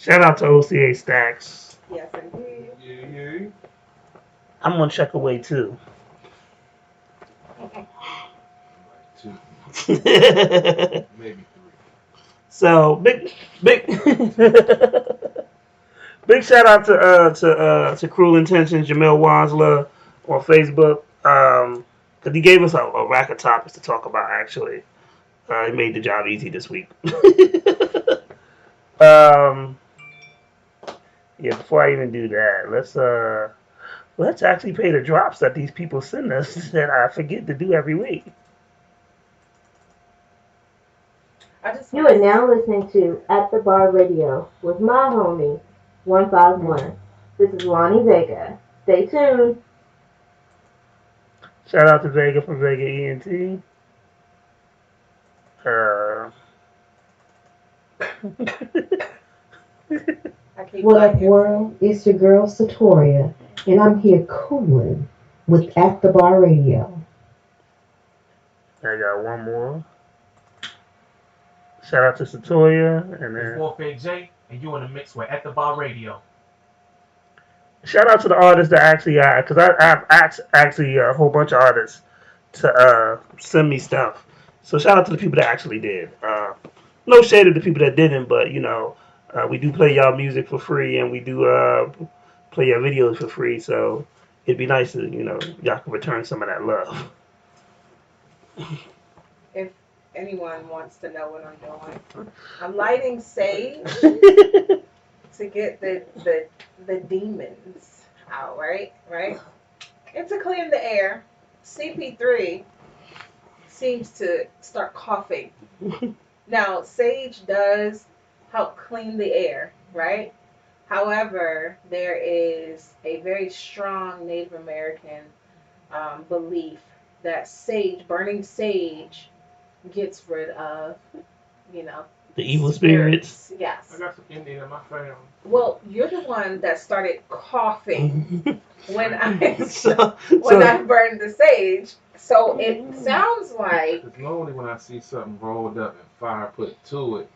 Shout out to OCA Stacks. Yes, indeed. Yeah. I'm gonna check away too. Like two, So maybe three. big big shout out to Cruel Intentions, Jamel Wansler on Facebook. Cause he gave us a rack of topics to talk about. Actually, he made the job easy this week. um, yeah. Before I even do that, let's actually pay the drops that these people send us that I forget to do every week. I just You want are to. now listening to At the Bar Radio with my homie, 151. This is Lonnie Vega. Stay tuned. Shout out to Vega from Vega ENT. Uh, I keep What up, liking. world? It's your girl Satoria, and I'm here cooling with At the Bar Radio. I got one more. Shout out to Satoya, and It's then Warfare J, and you in the mix with At the Bar Radio. shout out to the artists that actually because I've asked actually a whole bunch of artists to send me stuff. So shout out to the people that actually did. No shade to the people that didn't, but we do play y'all music for free, and we do play your videos for free. So it'd be nice to y'all can return some of that love. If anyone wants to know what I'm doing, I'm lighting sage to get the demons out. Right, right. And to clean the air. CP3 seems to start coughing. Now, sage does help clean the air, right? However, there is a very strong Native American belief that burning sage, gets rid of, you know, The evil spirits. I Yes. got some Indian in my family. Well, you're the one that started coughing when I so, when I so burned the sage. So it sounds like Because normally when I see something rolled up and fire put to it,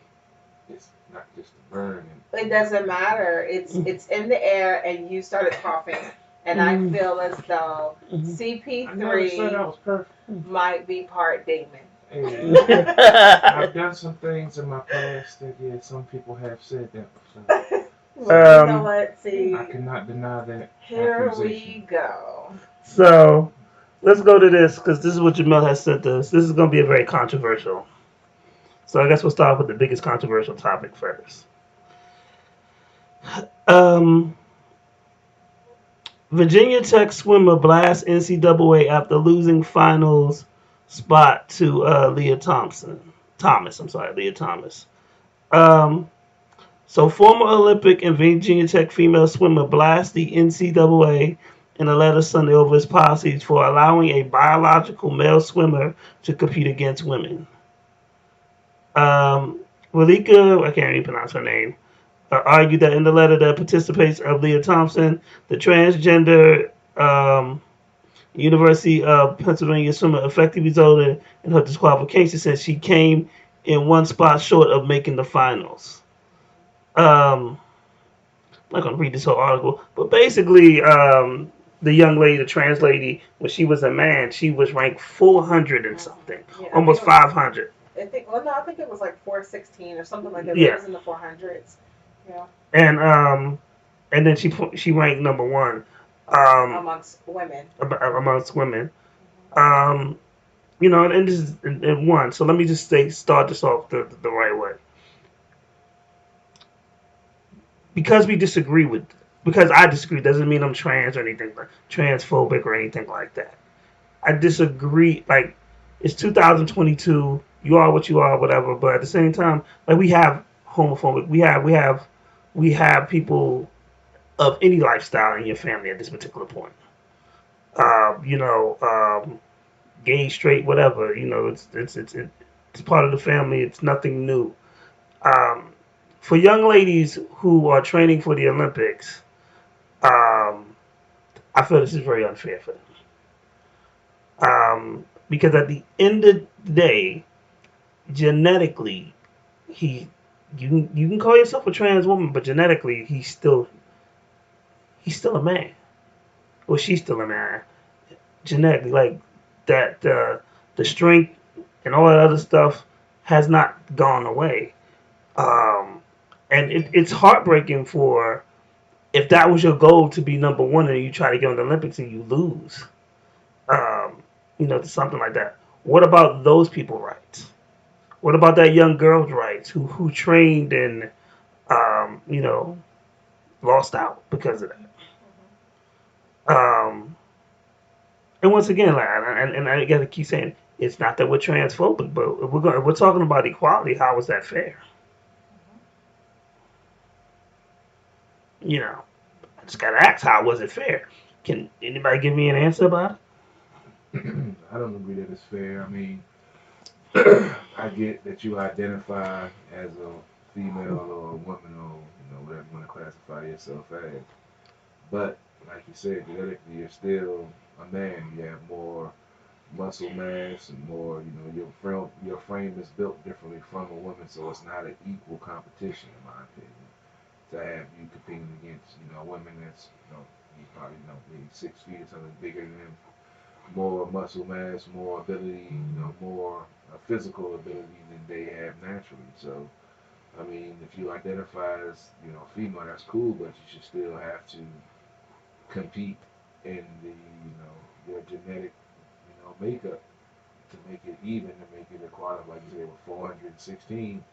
it's not just a burn. it doesn't matter. It's in the air, and you started coughing, and I feel as though I never said CP3 I was perfect. might be part demon. Hey, I've done some things in my past that, yeah, some people have said that. So Well, you know what? See, I cannot deny that here accusation. we go. so let's go to this because this is what Jamel has sent us. This is going to be a very controversial. So I guess we'll start with the biggest controversial topic first. Um, Virginia Tech swimmer blasts NCAA after losing finals spot to Leah Thompson. Thomas, I'm sorry, Leah Thomas. Um, so former Olympic and Virginia Tech female swimmer blasts the NCAA in a letter Sunday over his policies for allowing a biological male swimmer to compete against women. Walika, I can't even pronounce her name, argued that in the letter that participates of Leah Thompson, the transgender University of Pennsylvania swimmer effectively resulted in her disqualification since she came in one spot short of making the finals. I'm not going to read this whole article, but basically, the young lady, the trans lady, when she was a man, she was ranked 400 and something, Yeah, almost 500. I think it was like 416 or something like that. It Yeah, was in the 400s. Yeah, and then she ranked number one um, amongst women. amongst women. Um, and this is in one. So let me just start this off the right way. Because I disagree doesn't mean I'm trans or anything like transphobic or anything like that. I disagree. Like, it's 2022. You are what you are, whatever. But at the same time, like, we have homophobic. We have people of any lifestyle in your family at this particular point. You know, gay, straight, whatever. It's part of the family. It's nothing new. Um, for young ladies who are training for the Olympics, um, I feel this is very unfair for them. Because at the end of the day, genetically, he You can call yourself a trans woman, but genetically he's still a man, or she's still a man. Genetically, like that, the strength and all that other stuff has not gone away. Um, and it's heartbreaking for if that was your goal to be number one and you try to get on the Olympics and you lose, to something like that. What about those people rights? What about that young girl's rights who trained and um, you know lost out because of that? And once again, like, and I gotta keep saying it's not that we're transphobic, but if we're talking about equality. How is that fair? I just gotta ask, how was it fair? Can anybody give me an answer about I don't agree that it's fair. I mean, I get that you identify as a female or a woman or whatever you want to classify yourself as, but like you said, genetically you're still a man. You have more muscle mass and more. Your frame is built differently from a woman, so it's not an equal competition in my opinion. To have you competing against women that's you probably maybe 6 feet or something bigger than them, more muscle mass, more ability, more physical ability than they have naturally. So, I mean, if you identify as, female, that's cool, but you should still have to compete in your genetic, makeup to make it even, to make it equality, like you said, with 416.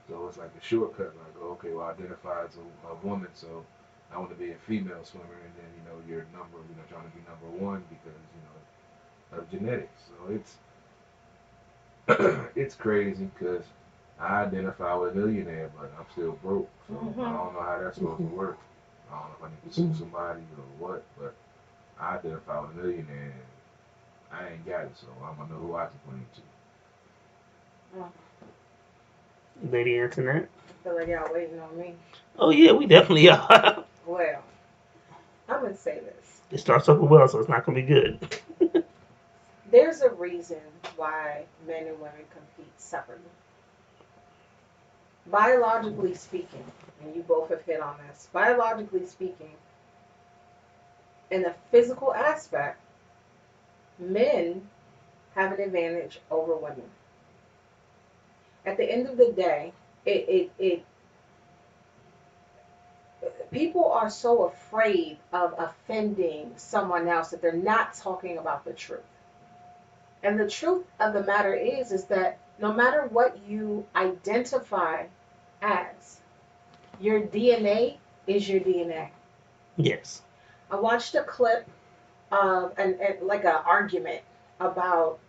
So it's like a shortcut, like, okay, well, I identify as a woman, so I want to be a female swimmer, and then, you're trying to be number one because, of genetics. So it's crazy because I identify with a millionaire, but I'm still broke. So I don't know how that's supposed to work. I don't know if I need to sue somebody or what, but I identify with a millionaire and I ain't got it, so I'm gonna know who I can complain it, Lady Antoinette? I feel like y'all waiting on me. Oh yeah, we definitely are. Well, I'm gonna say this. It starts off well, so it's not gonna be good. There's a reason why men and women compete separately. Biologically speaking, and you both have hit on this, biologically speaking, in the physical aspect, men have an advantage over women. At the end of the day, it people are so afraid of offending someone else that they're not talking about the truth. And the truth of the matter is that no matter what you identify as, your DNA is your DNA. Yes. I watched a clip of like an argument about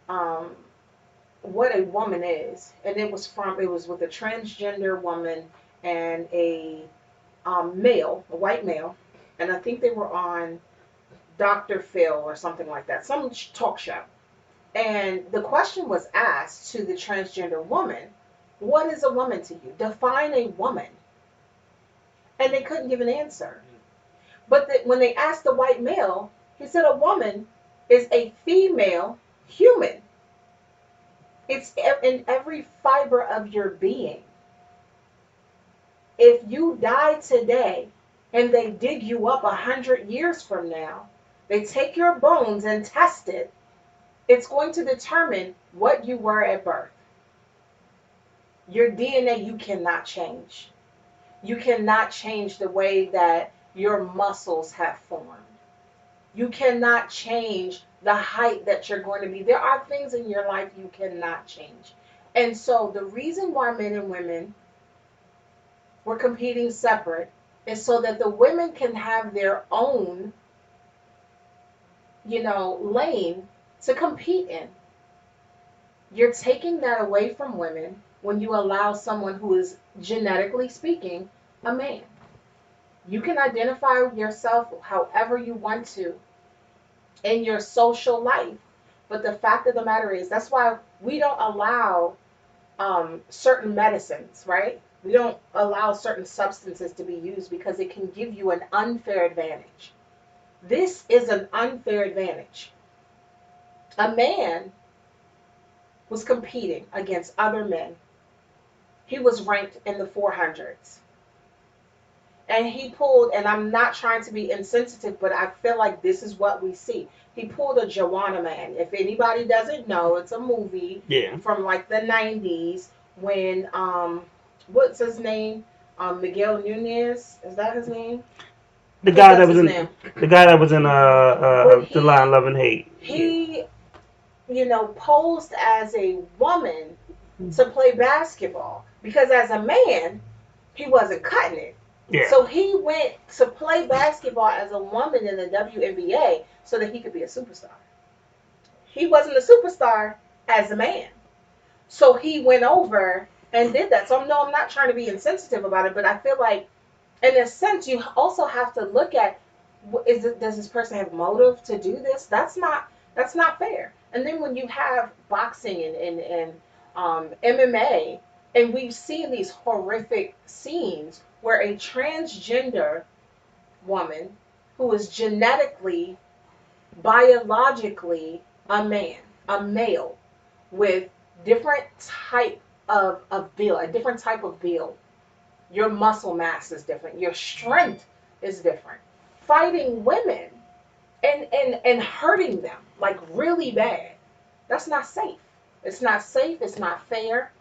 um, what a woman is, and it was with a transgender woman and a male, a white male, and I think they were on Dr. Phil or something like that, some talk show. And the question was asked to the transgender woman, what is a woman to you? Define a woman. And they couldn't give an answer. But when they asked the white male, he said a woman is a female human. It's in every fiber of your being. If you die today and they dig you up 100 years from now, they take your bones and test it, it's going to determine what you were at birth. Your DNA you cannot change. You cannot change the way that your muscles have formed. You cannot change the height that you're going to be. There are things in your life you cannot change. And so the reason why men and women were competing separate is so that the women can have their own, lane to compete in. You're taking that away from women when you allow someone who is, genetically speaking, a man. You can identify yourself however you want to in your social life. But the fact of the matter is, that's why we don't allow certain medicines, right? We don't allow certain substances to be used because it can give you an unfair advantage. This is an unfair advantage. A man was competing against other men. he was ranked in the 400s. And he pulled, and I'm not trying to be insensitive, but I feel like this is what we see. He pulled a Joanna Man. If anybody doesn't know, it's a movie Yeah. from like the 90s when, what's his name? Miguel Nunez, is that his name? The I think guy that that's was his in name. the guy that was in But The Line Love and Hate. Yeah. he, posed as a woman to play basketball because as a man, he wasn't cutting it. Yeah. So he went to play basketball as a woman in the WNBA so that he could be a superstar. He wasn't a superstar as a man. So he went over and did that. So no, I'm not trying to be insensitive about it, but I feel like in a sense you also have to look at does this person have motive to do this? That's not fair. And then when you have boxing and MMA, and we've seen these horrific scenes where a transgender woman who is genetically, biologically a man, a male, with different type of build, a different type of build. Your muscle mass is different. Your strength is different. Fighting women and hurting them like really bad. That's not safe. It's not safe. It's not fair.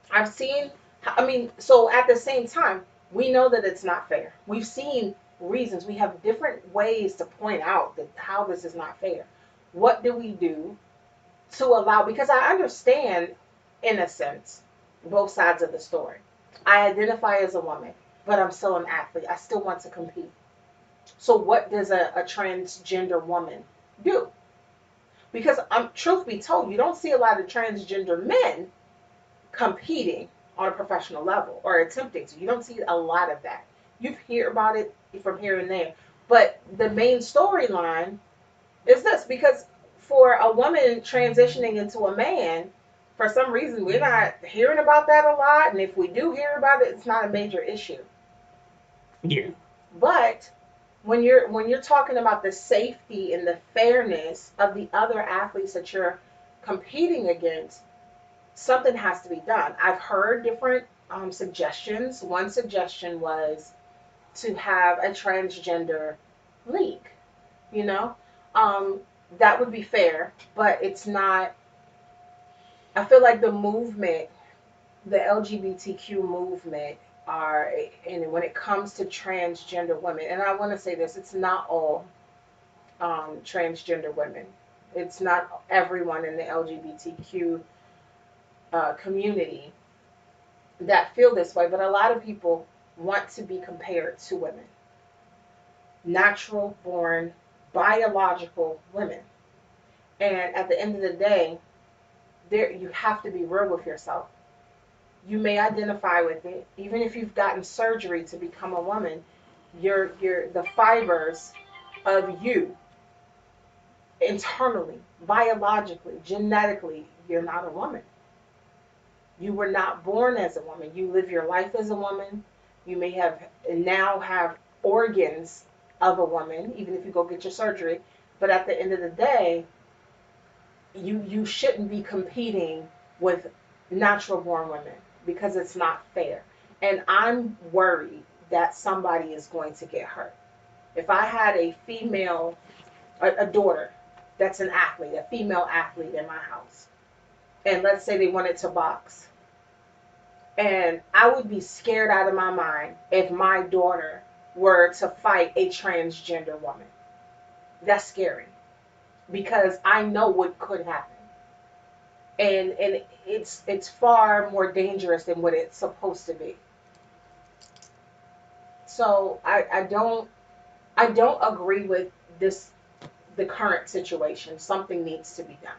I've seen, I mean, so at the same time, we know that it's not fair. We've seen reasons. We have different ways to point out that how this is not fair. What do we do to allow, because I understand, in a sense, both sides of the story. I identify as a woman, but I'm still an athlete. I still want to compete. So what does a transgender woman do? Because truth be told, you don't see a lot of transgender men competing on a professional level or attempting to. You don't see a lot of that. You hear about it from here and there. But the main storyline is this, because for a woman transitioning into a man, for some reason we're not hearing about that a lot, and if we do hear about it, it's not a major issue. Yeah. But when you're talking about the safety and the fairness of the other athletes that you're competing against, something has to be done. I've heard different suggestions. One suggestion was to have a transgender league. You know, um, that would be fair, but it's not. I feel like the movement, the LGBTQ movement, are, and when it comes to transgender women, and I want to say this, it's not all transgender women. It's not everyone in the LGBTQ community that feel this way, but a lot of people want to be compared to women, natural born, biological women. And at the end of the day, there you have to be real with yourself. You may identify with it, even if you've gotten surgery to become a woman. Your the fibers of you internally, biologically, genetically, you're not a woman. You were not born as a woman. You live your life as a woman. You may have now have organs of a woman, even if you go get your surgery. But at the end of the day, you shouldn't be competing with natural born women because it's not fair. And I'm worried that somebody is going to get hurt. If I had a female, a daughter that's an athlete, a female athlete in my house, and let's say they wanted to box, and I would be scared out of my mind if my daughter were to fight a transgender woman. That's scary because I know what could happen. And it's far more dangerous than what it's supposed to be. So I don't agree with this the current situation. Something needs to be done.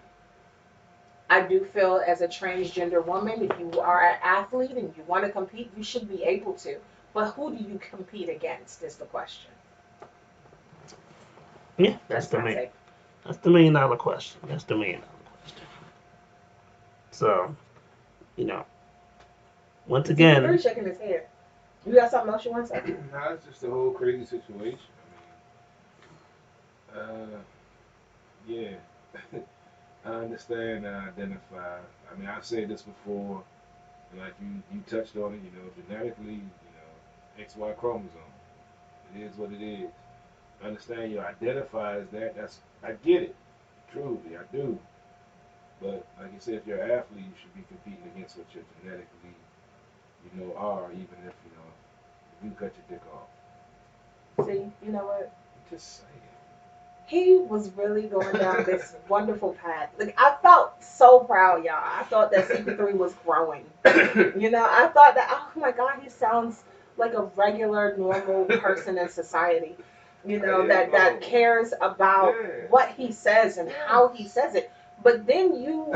I do feel as a transgender woman, if you are an athlete and you want to compete, you should be able to. But who do you compete against is the question. Yeah. That's my take. That's the $1 million question. That's the $1 million question. So, you know, once He's again, really shaking his head. You got something else you want to say? Nah, it's just a whole crazy situation. Yeah, I understand and identify. I mean, I've said this before. And like you touched on it, genetically, XY chromosome. It is what it is. I understand you identify as that. I get it. Truly, I do. But like you said, if you're an athlete, you should be competing against what you're genetically, are, even if, you cut your dick off. See, you know what? Just saying. He was really going down this wonderful path. Like I felt so proud, y'all. I thought that CP3 was growing. I thought that oh my god, he sounds like a regular, normal person in society. That cares about what he says and how he says it. But then you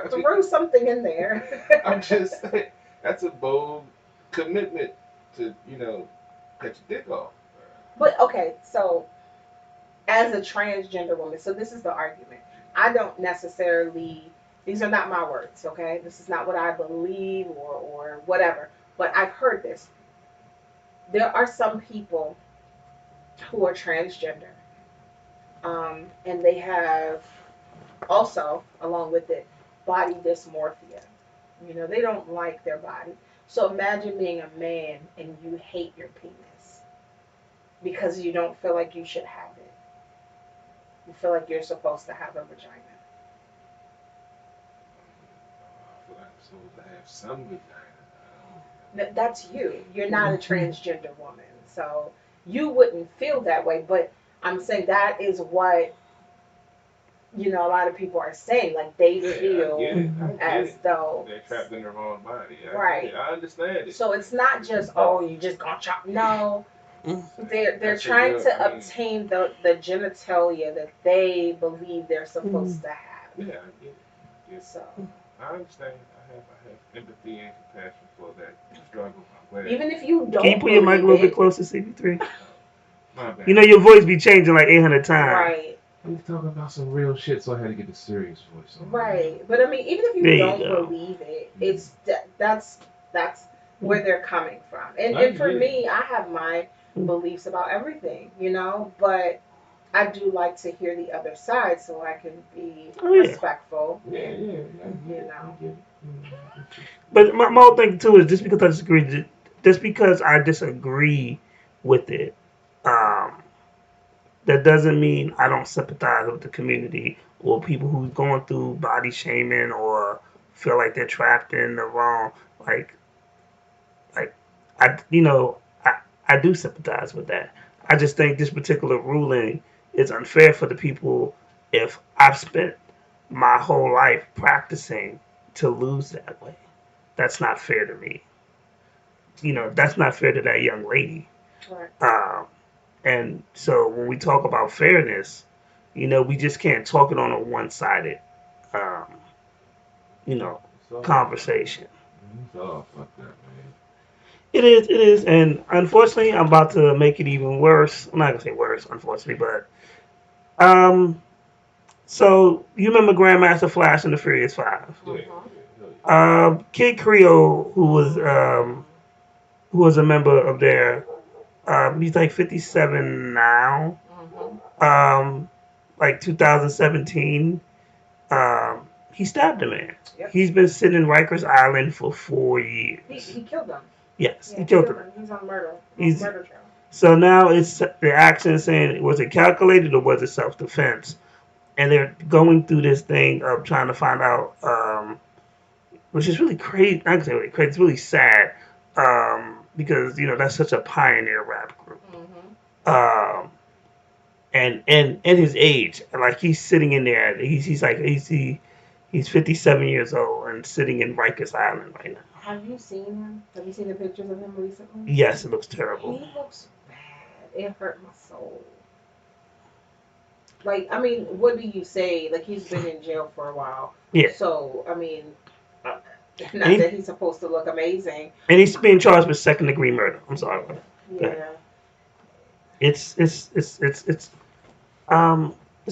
threw something in there. I'm just saying, that's a bold commitment to, cut your dick off. But okay, so as a transgender woman, so this is the argument. I don't necessarily, these are not my words, okay? This is not what I believe or whatever, but I've heard this. There are some people who are transgender, and they have also, along with it, body dysmorphia. They don't like their body. So imagine being a man and you hate your penis because you don't feel like you should have it. You feel like you're supposed to have a vagina. I feel like I'm supposed to have some vagina. That's you. You're not a transgender woman. So you wouldn't feel that way. But I'm saying that is what, a lot of people are saying. Like they feel I get as it. though They're trapped in the wrong body. Right. I understand it. So it's not just, oh, you just gonna chop. No. They're That's trying to I mean, obtain the genitalia that they believe they're supposed to have. Yeah, I get it. Yes. So I understand. I have empathy and compassion for that struggle. I'm glad. even if you don't Can you put your mic a little bit it, closer, CP3? My bad. Your voice be changing like 800 times. right, He's talking about some real shit, so I had to get the serious voice on. right. But I mean, even if There you you don't go. believe it, it's that's where they're coming from. And for me, I have my beliefs about everything, but I do like to hear the other side so I can be respectful. Yeah. But my whole thing too is just because I disagree with it, that doesn't mean I don't sympathize with the community or people who's going through body shaming or feel like they're trapped in the wrong. Like I, I do sympathize with that. I just think this particular ruling is unfair for the people if I've spent my whole life practicing to lose that way. That's not fair to me. That's not fair to that young lady. Right. And so when we talk about fairness, we just can't talk it on a one-sided, um, conversation. Oh, fuck that, man. It is, and unfortunately, I'm about to make it even worse. I'm not gonna say worse, unfortunately, but so you remember Grandmaster Flash and the Furious Five? Kid Creole, who was a member of their, he's like 57 now. Like 2017, he stabbed a man. Yep. He's been sitting in Rikers Island for 4 years. He killed them. Yes, Yeah, he killed him. He's on murder. He's- Murder trial. So now it's the action saying, was it calculated or was it self-defense? And they're going through this thing of trying to find out, which is really crazy. I can say really crazy. It's really sad because that's such a pioneer rap group. And his age, like he's sitting in there. He's 57 years old and sitting in Rikers Island right now. Have you seen him? Have you seen the pictures of him recently? Yes, it looks terrible. He looks bad. It hurt my soul. Like, I mean, what do you say? Like, he's been in jail for a while. Yeah. So, I mean, not that he's supposed to look amazing. And he's being charged with second-degree murder. I'm sorry. Yeah. It's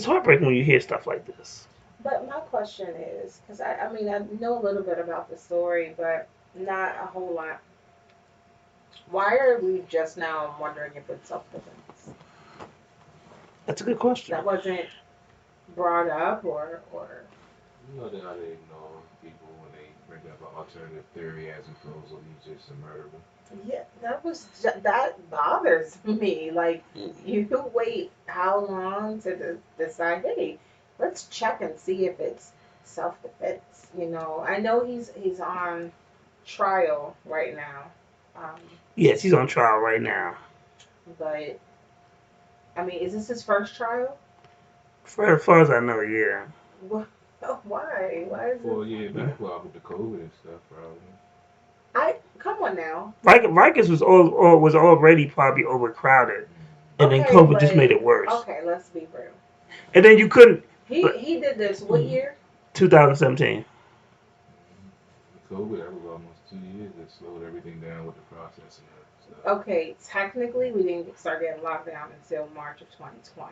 heartbreaking when you hear stuff like this. But my question is, because I mean, I know a little bit about the story, but not a whole lot. Why are we just now wondering if it's self-defense? That's a good question. That wasn't brought up or You know how they ignore people when they bring up an alternative theory as opposed to he's just a murderer. Yeah, that bothers me. Like, you wait how long to decide? Hey, let's check and see if it's self defense. I know he's on trial right now, um, Yes, he's on trial right now. but I mean, is this his first trial? For as far as I know, yeah. Wh- Why? Why is For it? a year backlog with the COVID and stuff, probably. I come on now. Rikers was already probably overcrowded, and then Okay, COVID just made but it worse. okay, let's be real. And then you couldn't. He did this what year? 2017. COVID, that was almost 2 years. That slowed everything down with the processing of stuff. Okay, technically we didn't start getting locked down until March of 2020.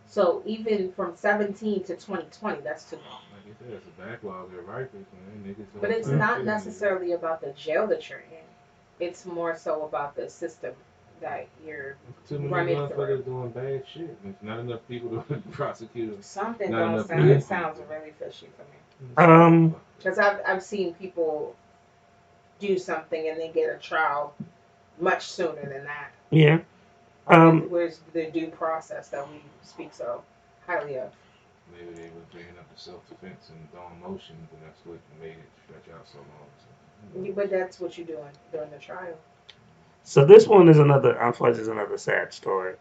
So even from 17 to 2020, that's too long. Like I said, it's a backlog of rikers, man. Niggas But don't it's turn not shit in. necessarily about the jail that you're in. It's more so about the system that you're Too many running motherfuckers through. doing bad shit. There's not enough people to prosecute them. Something Not don't enough sound. good It sounds people. really fishy for me. Um, Because I've seen people do something and they get a trial much sooner than that. yeah. Where's the due process that we speak so highly of? Maybe they were bringing up the self-defense and throwing motions, and that's what made it stretch out so long. So, But that's what you're doing during the trial. So this one is unfortunately, is another sad story.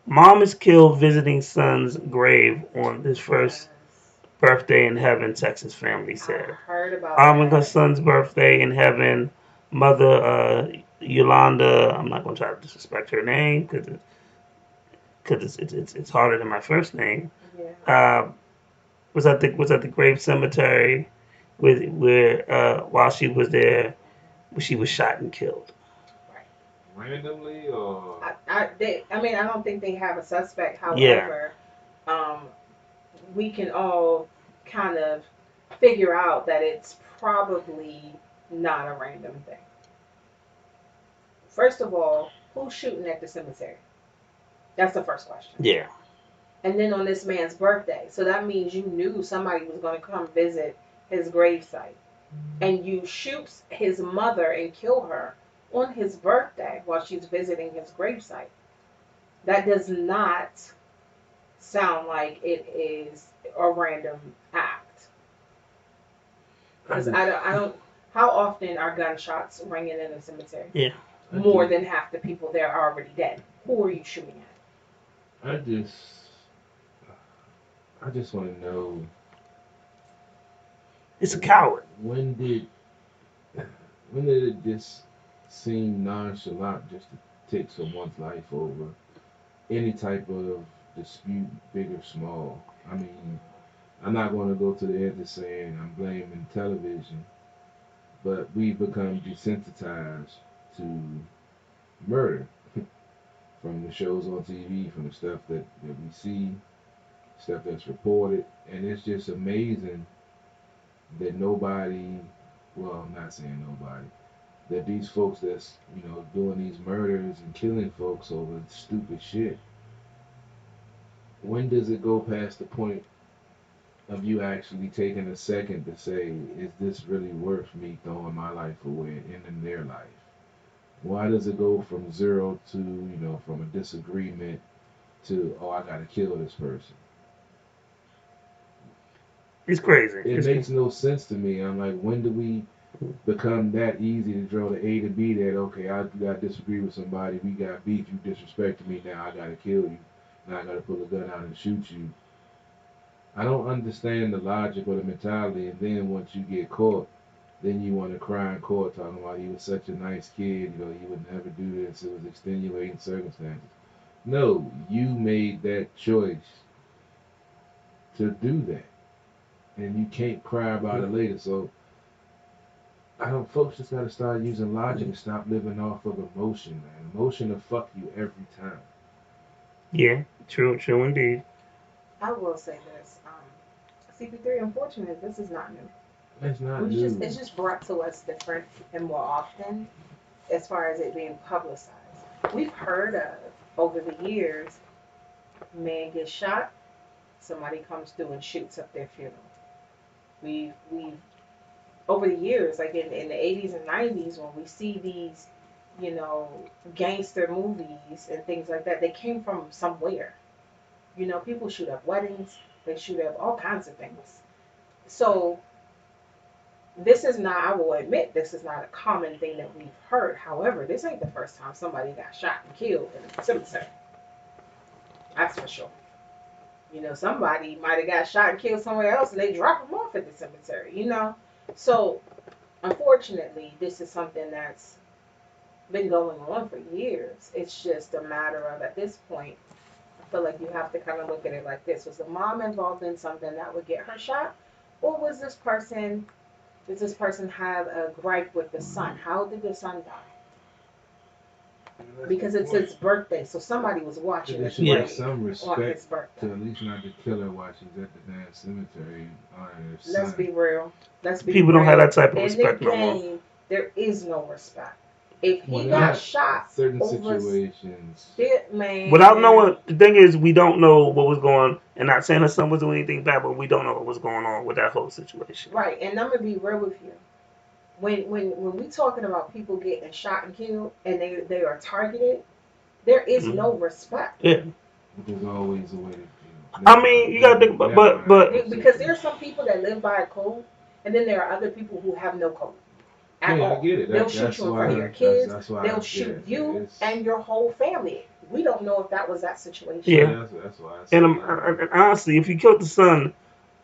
Mom is killed visiting son's grave on his first Yes. birthday in heaven, Texas family I said. heard about Honoring her that. son's birthday in heaven, mother Yolanda, I'm not going to try to disrespect her name because it's harder than my first name. Yeah. Uh, was at the grave cemetery where while she was there, she was shot and killed. randomly or I mean, I don't think they have a suspect. Yeah, However, um, we can all kind of figure out that it's probably not a random thing. First of all, who's shooting at the cemetery? That's the first question. yeah. And then on this man's birthday. So that means you knew somebody was going to come visit his gravesite. And you shoot his mother and kill her on his birthday while she's visiting his gravesite. That does not sound like it is a random act. Because I don't. How often are gunshots ringing in a cemetery? Yeah. More than half the people there are already dead. Who are you shooting at? I just want to know It's a coward. when did it just seem nonchalant just to take someone's life over any type of dispute, big or small? I mean, I'm not going to go to the end of saying I'm blaming television, but we've become desensitized to murder from the shows on TV, from the stuff that we see, stuff that's reported, and it's just amazing that nobody, well, I'm not saying nobody, that these folks that's, doing these murders and killing folks over stupid shit, when does it go past the point of you actually taking a second to say, is this really worth me throwing my life away and ending their life? Why does it go from zero to, from a disagreement to, oh, I gotta kill this person? It's crazy. It makes no sense to me. I'm like, when do we become that easy to draw the A to B that, okay, I got to disagree with somebody, we got beef, you disrespected me, now I got to kill you, now I got to pull a gun out and shoot you. I don't understand the logic or the mentality, and then once you get caught, then you want to cry in court talking about he was such a nice kid, he would never do this, it was extenuating circumstances. No, you made that choice to do that, and you can't cry about it later. So I don't. Folks just gotta start using logic and stop living off of emotion, man. Emotion will fuck you every time. Yeah, true indeed. I will say this. CP3, unfortunately, this is not new. It's not new. It's just brought to us different and more often as far as it being publicized. We've heard of over the years, man gets shot, somebody comes through and shoots up their funeral. We've over the years, like in the 80s and 90s, when we see these, gangster movies and things like that, they came from somewhere. People shoot up weddings, they shoot up all kinds of things. So this is not, I will admit, this is not a common thing that we've heard. However, this ain't the first time somebody got shot and killed in a cemetery. That's for sure. Somebody might have got shot and killed somewhere else and they drop them off at the cemetery. So, unfortunately, this is something that's been going on for years. It's just a matter of, at this point, I feel like you have to kind of look at it like this. Was the mom involved in something that would get her shot? Or does this person have a gripe with the son? How did the son die? Because it's his birthday, so somebody was watching There his should be wedding some on his respect birthday. to at least not the killer while she's at the damn cemetery honoring her Let's son. be real. People don't have that type of In respect the no more. game, there is no respect. If he Well, got not shot certain over situations. man. Without knowing, the thing is, we don't know what was going. And not saying her son was doing anything bad, but we don't know what was going on with that whole situation. Right, and I'm gonna be real with you. When we talking about people getting shot and killed, and they are targeted, there is no respect. Yeah. There's always a way to. I mean, you gotta think, but Because there are some people that live by a code, and then there are other people who have no code at Yeah, all. I get it. They'll shoot you in front of your kids. That's why They'll shoot you and your whole family. We don't know if that was that situation. Yeah. That's why. And honestly, if you killed the son,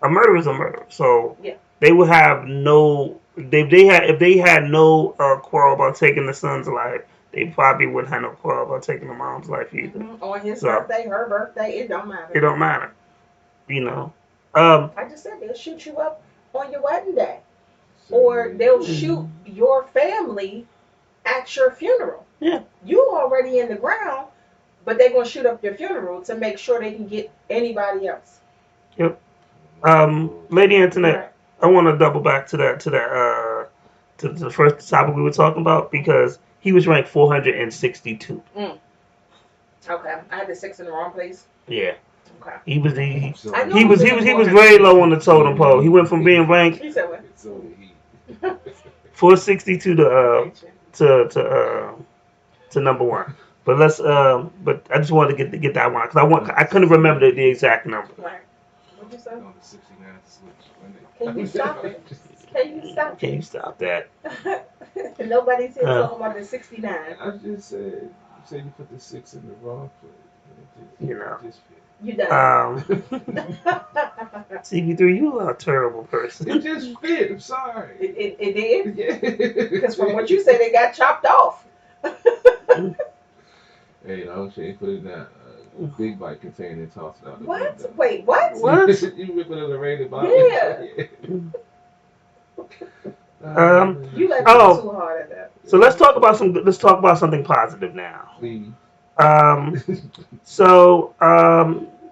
a murder is a murder. So yeah, they would have no. If they had no quarrel about taking the son's life, they probably wouldn't have no quarrel about taking the mom's life either. On his birthday, her birthday, it don't matter. It don't matter. I just said they'll shoot you up on your wedding day, or they'll shoot your family at your funeral. Yeah, you already in the ground, but they're gonna shoot up your funeral to make sure they can get anybody else. Yep. Lady Antoinette, I want to double back to the first topic we were talking about because he was ranked 462. Okay, I had the 6 in the wrong place. Yeah. Okay. He was very low on the totem pole. He went from being ranked 462 to number one. But but I just wanted to get that one because I couldn't remember the exact number. Right. What'd you say? On the 69 switch. Can you stop it? Can you stop that? Nobody's here talking about the 69. I just said, you said you put the 6 in the wrong place. You done. CP3, you are a terrible person. It just fit. I'm sorry. It did? Yeah. Because from what you said, it got chopped off. Hey, no, she ain't put it in that big bike container and tossed it out the What? window. Wait, what? What? You rip it in the rain about Yeah. You let me too hard at that. So let's talk about something positive now. Please.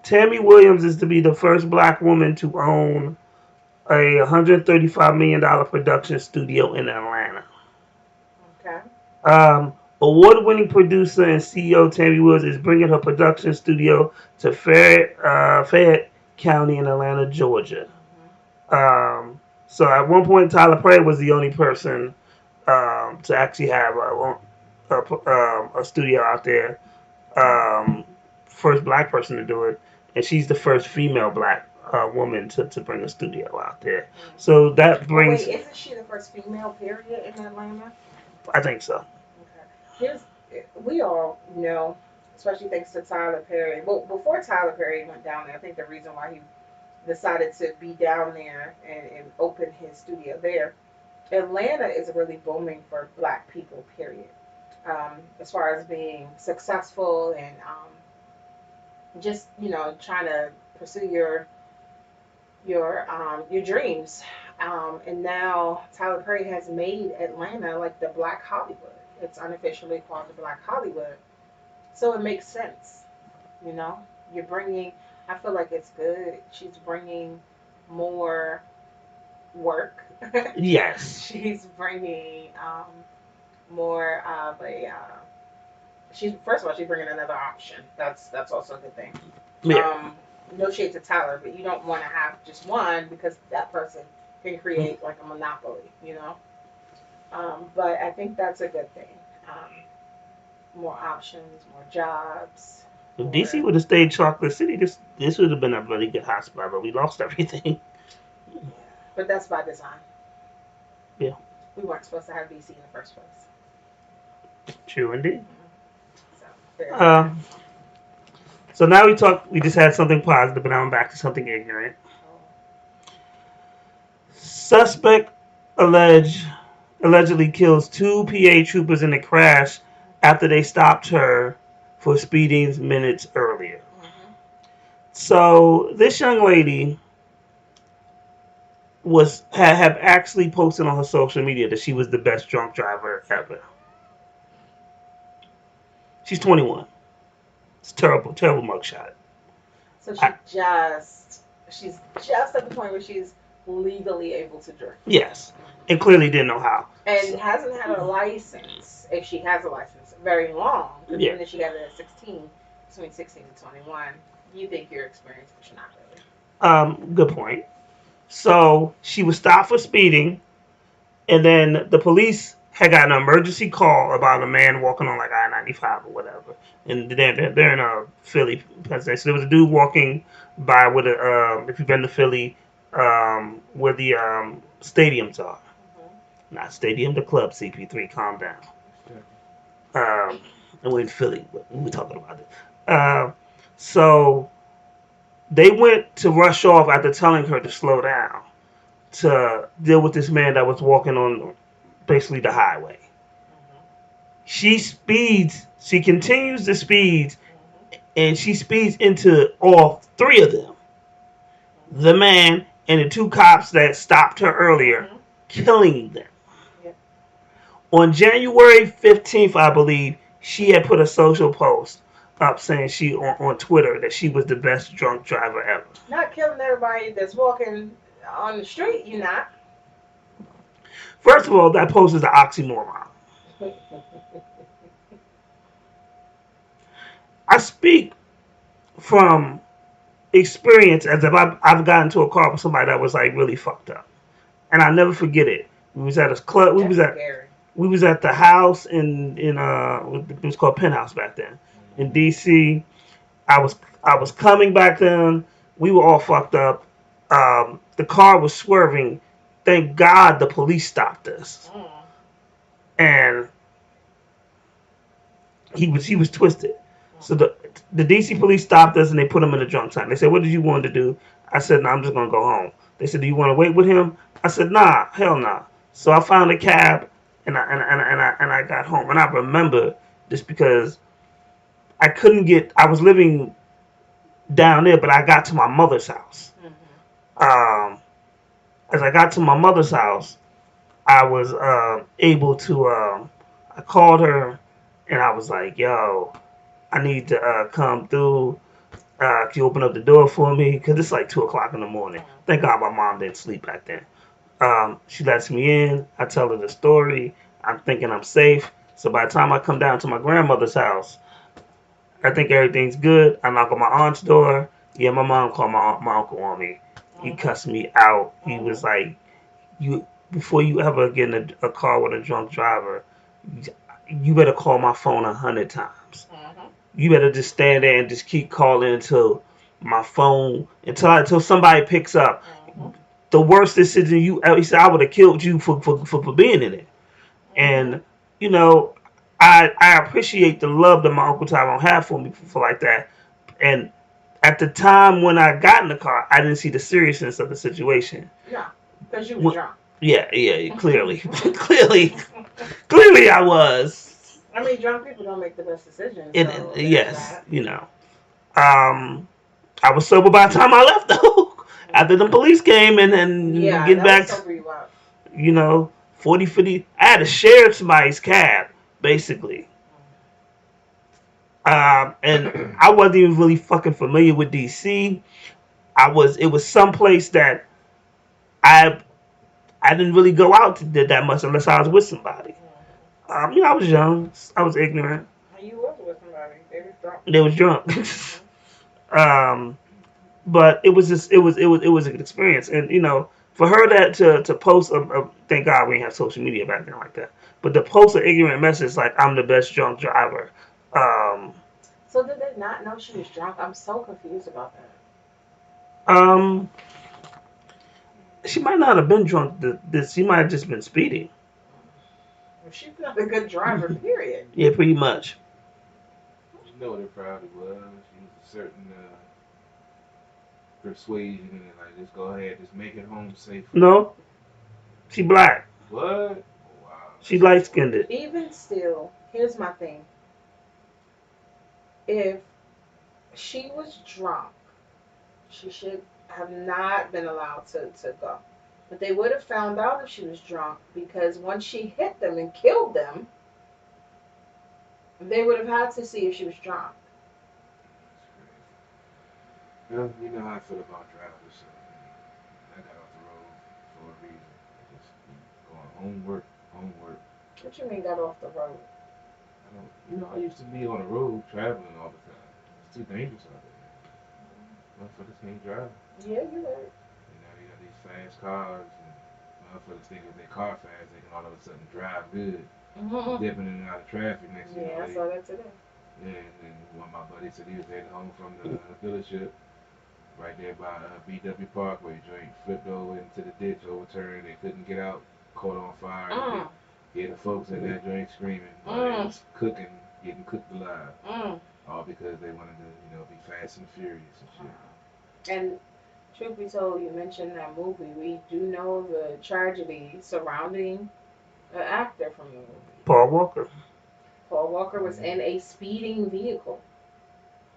Tammy Williams is to be the first black woman to own a $135 million production studio in Atlanta. Okay. Award-winning producer and CEO Tammy Williams is bringing her production studio to Fayette County in Atlanta, Georgia. So at one point, Tyler Perry was the only person to actually have a studio out there. First black person to do it, and she's the first female black woman to bring a studio out there. So that brings. Wait, isn't she the first female period in Atlanta? I think so. Okay. We all know, especially thanks to Tyler Perry. Well, before Tyler Perry went down there, I think the reason why he decided to be down there and open his studio there, Atlanta is really booming for black people, period. As far as being successful and just trying to pursue your dreams. And now Tyler Perry has made Atlanta like the Black Hollywood. It's unofficially called the Black Hollywood. So it makes sense. You're bringing. I feel like it's good. She's bringing more work. Yes. She's bringing more of a. First of all, she's bringing another option. That's also a good thing. Yeah. No shade to Tyler, but you don't want to have just one because that person can create like a monopoly, But I think that's a good thing. More options, more jobs. If DC would have stayed Chocolate City, this would have been a really good hotspot, but we lost everything. Yeah. But that's by design. Yeah. We weren't supposed to have DC in the first place. True indeed. So, there. So now we just had something positive, but now I'm back to something ignorant. Suspect allegedly kills 2 PA troopers in a crash after they stopped her for speeding minutes earlier. Mm-hmm. So this young lady have actually posted on her social media that she was the best drunk driver ever. She's 21. It's terrible, terrible mugshot. So she's just at the point where she's legally able to drink. Yes, and clearly didn't know how. And hasn't had a license, if she has a license, very long. Because Yeah. even if she got it at 16, between 16 and 21, you think you're experienced, but you're not really. Good point. So she was stopped for speeding, and then the police had got an emergency call about a man walking on like I-95 or whatever. And they're in Philly, Pennsylvania. So there was a dude walking by with if you've been to Philly, where the stadiums are. Mm-hmm. Not stadium, the club, CP3, calm down. And we're in Philly, but we were talking about it. So they went to rush off after telling her to slow down to deal with this man that was walking on basically the highway. Mm-hmm. She continues to speed, and she speeds into all 3 of them. The man and the 2 cops that stopped her earlier, Mm-hmm. killing them. Yep. On January 15th, I believe, she had put a social post up saying on Twitter that she was the best drunk driver ever. Not killing everybody that's walking on the street, you're not. First of all, that post is an oxymoron. I speak from experience as if I've gotten into a car with somebody that was like really fucked up, and I never forget it. We was at a club. We was at the house in it was called Penthouse back then in DC. I was coming back then. We were all fucked up. The car was swerving. Thank God the police stopped us. And he was twisted. So the DC police stopped us and they put him in a drunk tank. They said, "What did you want to do?" I said, "No, I'm just gonna go home." They said, "Do you want to wait with him?" I said, "Nah, hell nah." So I found a cab and I got home. And I remember this because I was living down there, but I got to my mother's house. Mm-hmm. As I got to my mother's house, I was able to. I called her and I was like, "Yo, I need to come through. Can you open up the door for me?" Because it's like 2 o'clock in the morning. Thank God my mom didn't sleep back then. She lets me in. I tell her the story. I'm thinking I'm safe. So by the time I come down to my grandmother's house, I think everything's good. I knock on my aunt's door. Yeah, my mom called my uncle on me. He cussed me out. He was like, before you ever get in a car with a drunk driver, you better call my phone 100 times. You better just stand there and just keep calling until my phone, until somebody picks up. The worst decision he said, I would have killed you for being in it. And, I appreciate the love that my Uncle Tyrone had for me for like that. And at the time when I got in the car, I didn't see the seriousness of the situation. No, because you were drunk. Yeah, clearly. clearly I was. I mean, drunk people don't make the best decisions. Yes, I was sober by the time I left, though. After the police came and get back, 40, 50. I had to share somebody's cab, basically. And I wasn't even really fucking familiar with DC. It was someplace that I didn't really go out to that much unless I was with somebody. I was young. I was ignorant. You was with somebody. They was drunk. But it was a good experience. And, For her to post thank God we didn't have social media back then like that. But to post an ignorant message like I'm the best drunk driver. So did they not know she was drunk? I'm so confused about that. She might not have been drunk. She might have just been speeding. She's not a good driver, period. Yeah, pretty much. You know what it probably was. She was a certain persuasion and like, just go ahead, just make it home safe. No, she black. What? Oh, wow. She light skinned it. Even still, here's my thing. If she was drunk, she should have not been allowed to go. But they would have found out if she was drunk because once she hit them and killed them, they would have had to see if she was drunk. Well, you know how I feel about drivers, so I got off the road for a reason. Just going homework. What you mean got off the road? I used to be on the road traveling all the time. It's too dangerous out there. Motherfuckers can't drive. Yeah, you're right. You got these fast cars, and motherfuckers think if they car fast, they can all of a sudden drive good, dipping in and out of traffic next to you. Yeah, I saw that today. Yeah, and one of my buddies said he was heading home from the dealership right there by BW Parkway. Joint flipped over into the ditch, overturned. They couldn't get out, caught on fire. Yeah, the folks in that joint screaming, while they was cooking, getting cooked alive, all because they wanted to, be fast and furious and shit. And truth be told, you mentioned that movie. We do know the tragedy surrounding an actor from the movie. Paul Walker. Paul Walker was in a speeding vehicle,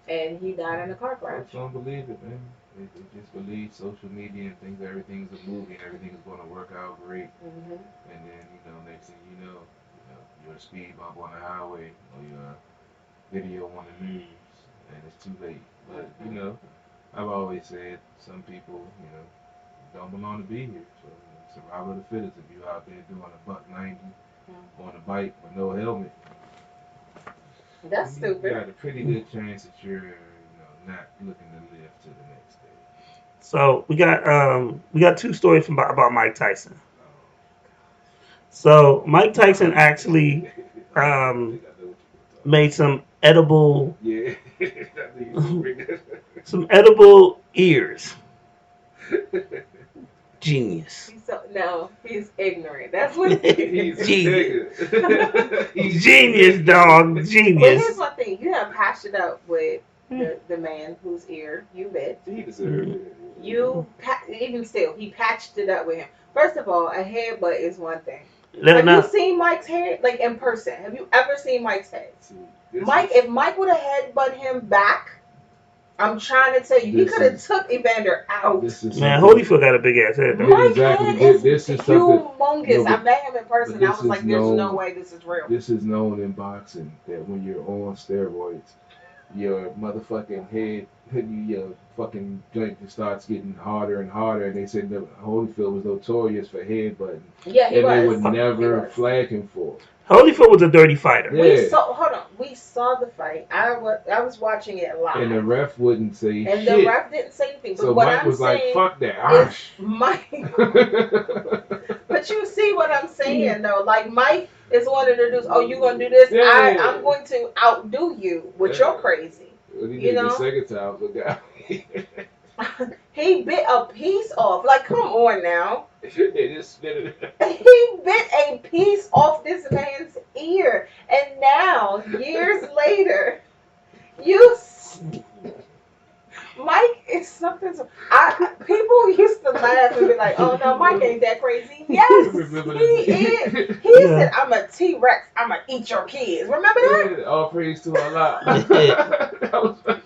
and he died in a car crash. Folks don't believe it, man. They just believe social media and think everything's a movie and everything's going to work out great. Mm-hmm. And then, next thing you know, you're a speed bump on the highway or you're a video on the news and it's too late. But, I've always said some people, don't belong to be here. So, survival of the fittest. If you're out there doing a $190 on a bike with no helmet, That's stupid. You got a pretty good chance that you're, not looking to live to the next day. So we got two stories about Mike Tyson. So Mike Tyson actually made some edible some edible ears. Genius. He's ignorant. That's what He's genius. Genius, dog. But Genius. here's one thing: you have patched it up with the man whose ear you bit. He deserved it. Even still, he patched it up with him. First of all, a headbutt is one thing. Have you seen Mike's head, like in person? Have you ever seen Mike's head? If Mike would have headbutt him back, I'm trying to tell you, he could have took Evander out. Man, Holyfield got a big ass head though. Mike's head is humongous. No, I met him in person. I was like, there's no way this is real. This is known in boxing that when you're on steroids, your motherfucking head, your fucking joint starts getting harder and harder. And they said that Holyfield was notorious for headbutting. Yeah, he and was. They would never flag him for it. Holyfield was a dirty fighter. Yeah. We saw the fight. I was watching it live. And the ref wouldn't say and shit. The ref didn't say anything. But so what Mike I'm was saying like, fuck that. is Mike. But you see what I'm saying, though? Like, Mike is one of the dudes, you going to do this? Yeah. I'm going to outdo you with your crazy. Well, he did the second time, look out. He bit a piece off. Like, come on now. He just spit it. He bit a piece off this man's ear. And now, years later, Mike is something. People used to laugh and be like, "Oh no, Mike ain't that crazy." Yes, he is. He said, "I'm a T-Rex. I'm gonna eat your kids." Remember that? Yeah, all praise to Allah. That was Mike.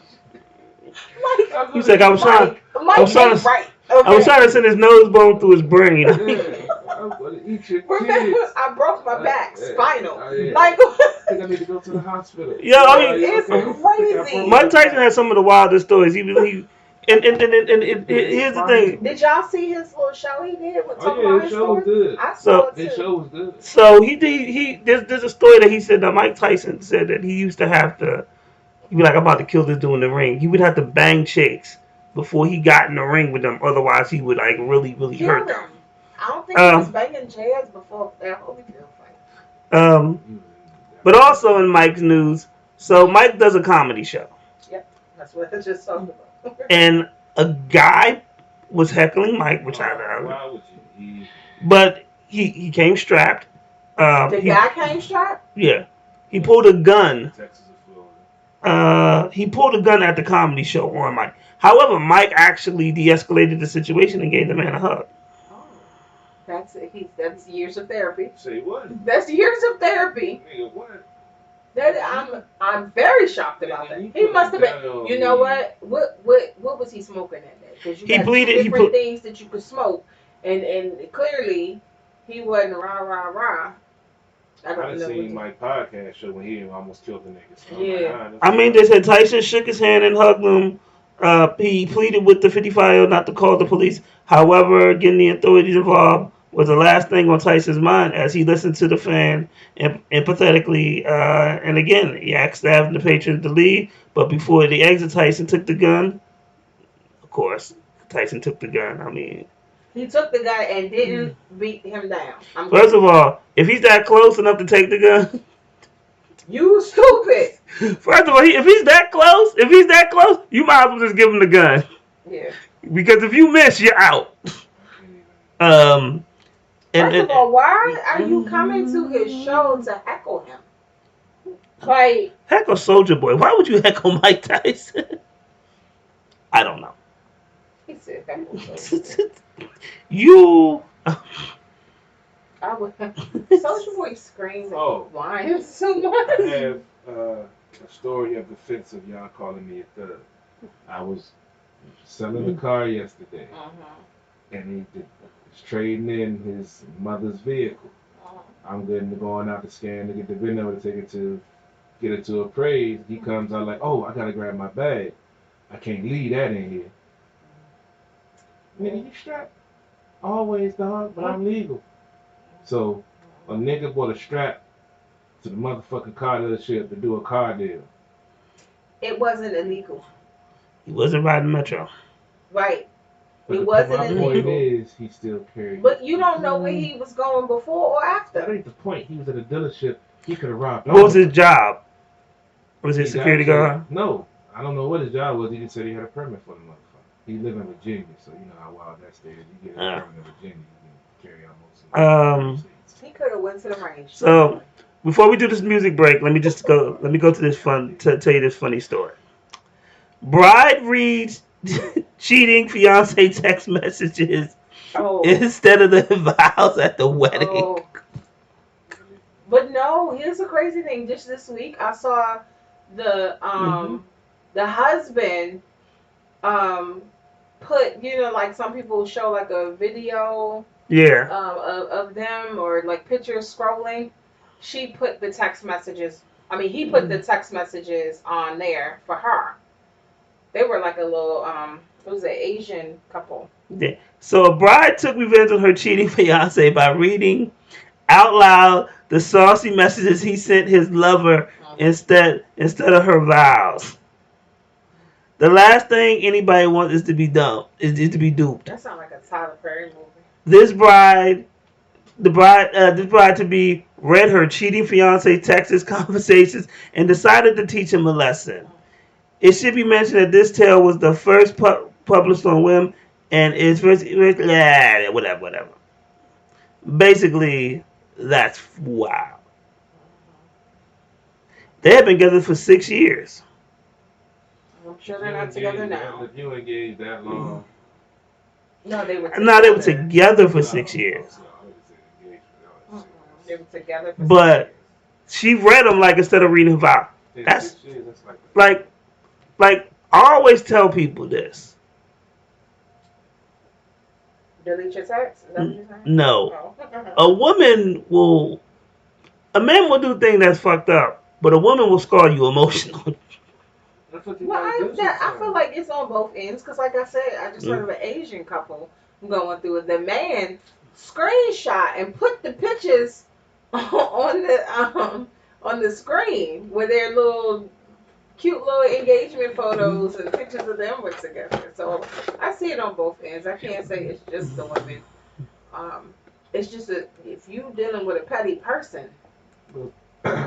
He's like, I was trying to send his nose bone through his brain. I'm gonna eat your kids. I broke my back, spinal. I think I need to go to the hospital. Yeah, I mean, it's crazy. Mike Tyson has some of the wildest stories. And here's the thing. Did y'all see his little show he did with his show was good. I saw it too. His show was good. So there's a story that he said that Mike Tyson said that he used to have to. He'd be like, I'm about to kill this dude in the ring. He would have to bang chicks before he got in the ring with them. Otherwise, he would like really Kill hurt them. him. I don't think he was Um, banging Jazz before that Holyfield fight. But also in Mike's news, so Mike does a comedy show, That's what I just talked about. and a guy was heckling Mike, which Why would you? but he came strapped. The He, guy came strapped? yeah, he pulled a gun. Texas or Florida. He pulled a gun at the comedy show on Mike. However, Mike actually de-escalated the situation and gave the man a hug. Oh. That's years of therapy. Say what? That's years of therapy. Nigga, what? I'm very shocked about that. He must have been. You know what? What was he smoking that day? Because you He got bleeded- two he different put- things that you could smoke, and clearly he wasn't rah. I I don't done know. seen my podcast show when he almost killed the nigga. So Yeah. I mean, they said Tyson shook his hand and hugged him. He pleaded with the 55 not to call the police. However, getting the authorities involved was the last thing on Tyson's mind as he listened to the fan empathetically. And again, he asked staff and the patrons to leave. But before the exit, Tyson took the gun. Of course, Tyson took the gun. I mean, He took the guy and didn't beat him down. first of all, if he's that close enough to take the gun, You stupid. first of all, if he's that close, you might as well just give him the gun. Yeah. Because if you miss, you're out. First of all, why are you coming to his show to heckle him? Like, heckle Soldier Boy. Why would you heckle Mike Tyson? I don't know. he said heckle. Soulja You. I would. Soulja Boy screams Oh. and whines so I much. have a story of defense of y'all calling me a thug. I was selling a car yesterday, and he was trading in his mother's vehicle. I'm going out to scan to get the VIN number to take it to get it to appraise. He comes out like, oh, I gotta grab my bag. I can't leave that in here. Nigga, you strapped? Always, dog, but I'm legal. So a nigga bought a strap to the motherfucking car dealership to do a car deal. It wasn't illegal. He wasn't riding Metro. Right. But It my wasn't point illegal. is, he still carried. But you don't know where he was going before or That after. ain't the point. He was at a dealership. He could have robbed. What was his job? Was he He's security actually- guard? No, I don't know what his job was. He just said he had a permit for the motherfucker. He lived in Virginia, so you know how wild that state is. You get a Yeah. permit in Virginia, you can carry almost. He could have went to the range. So before we do this music break, let me go to this tell you this funny story. Bride reads cheating fiance text messages Oh. instead of the vows at the wedding. Oh. But no, here's the crazy thing. Just this week, I saw the husband put, like some people show like a video Yeah. of them or like pictures scrolling. She put the text messages. I mean, he put the text messages on there for her. They were like a little it was an Asian couple. Yeah. So a bride took revenge on her cheating fiance by reading out loud the saucy messages he sent his lover instead of her vows. The last thing anybody wants is to be dumb, is to be duped. That sounds like a Tyler Perry movie. This bride to be read her cheating fiance Texas conversations and decided to teach him a lesson. It should be mentioned that this tale was the first published on Whim, and it's whatever. Basically, that's wow. They have been together for 6 years. I'm sure they're not together now. If you engaged that long, No, they were together. No, they were together for 6 years. They were together for But she read them like instead of reading her vow. That's like I always tell people this. delete your text? Is that what you're saying? No. Oh. A man will do things that's fucked up, but a woman will scar you emotionally. Well, I feel like it's on both ends because, like I said, I just heard of an Asian couple going through it. The man screenshot and put the pictures on the screen with their little cute little engagement photos and pictures of them with together. So I see it on both ends. I can't say it's just the women. It's just if you dealing with a petty person,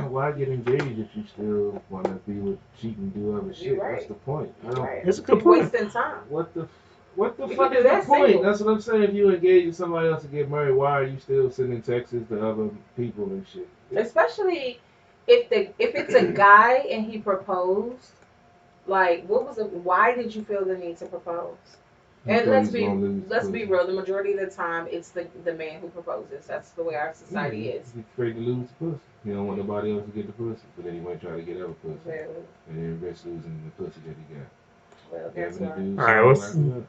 Why get engaged if you still want to be with cheat and do other shit? Right. What's the point? I don't. right? That's a good You're point. wasting time. What the You fuck can is do the that point? single. That's what I'm saying. If you engage with somebody else to get married, why are you still sending texts to other people and shit? Especially if it's a guy and he proposed. Like, what was it? Why did you feel the need to propose? And let's be real. The majority of the time, it's the man who proposes. That's the way our society is. He's afraid to lose the pussy. He don't want nobody else to get the pussy, but then he might try to get other pussy, Well, and then risk losing the pussy that he got. well, that's Having why. to do All right, something like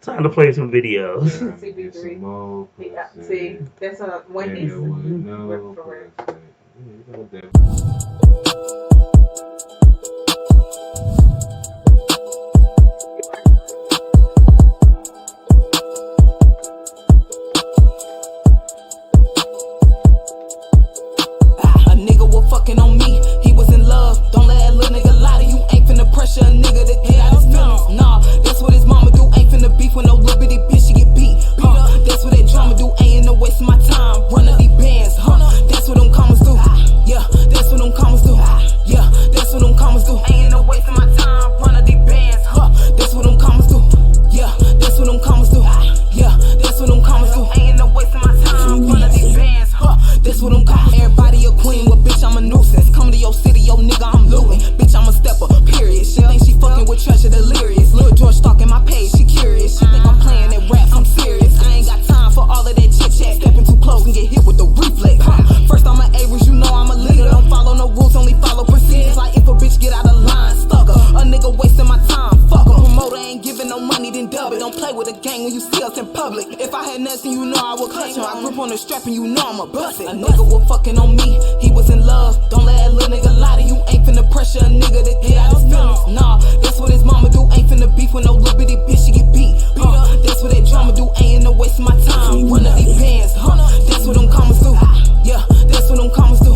Time to play some videos. that. Trying to get CP3. some more Yeah, pussy. see, that's a Wendy's. And it would no For real. pussy. You know that. A nigga was fucking on me, he was in love. Don't let that little nigga lie to you. Ain't finna pressure a nigga to get out his feelings. Nah, that's what his mama do. Ain't finna beef with no little bitty bitch, she get beat. That's what that drama do. Ain't no wasting my time. Run of these bands, that's what them commas do. Yeah, that's what them commas do. Yeah, that's what them commas do. Ain't no wasting my time. Run of these bands, that's what them commas do. Yeah, that's what them commas do. Yeah, that's what them commas do. Ain't no wasting my time. Run of these bands, that's what them commas do. Everybody a queen, well bitch I'm a nuisance. Come to your city, yo nigga I'm looting. Bitch I'm a stepper, period. She think she fucking with Treasure Delirious. Lil George stalking my page, she curious. She think I'm playing at raps, I'm serious. I ain't got time for all of that chit chat. Stepping too close and get hit with the reflex. First I'm an Average, you know I'm a leader. Don't follow no rules, only follow procedures. Like if a bitch get out of line, stuck her. A nigga wasting my time, fuck her. Promoter ain't giving no money, then dub it. Don't play with a gang when you see us in public. If I had nothing, you know I would clutch him. I grip on the strap and you know I'ma bust it. A nigga was fucking on me, he was in love. Don't let that little nigga lie to you. Ain't finna pressure a nigga to get out his feelings. Nah, that's what his mama do. Ain't finna beef with no little bitty bitch, she get beat. That's what that drama do. Ain't no wasting my time. Run of these bands, that's what them commas do. Yeah, that's what them commas do.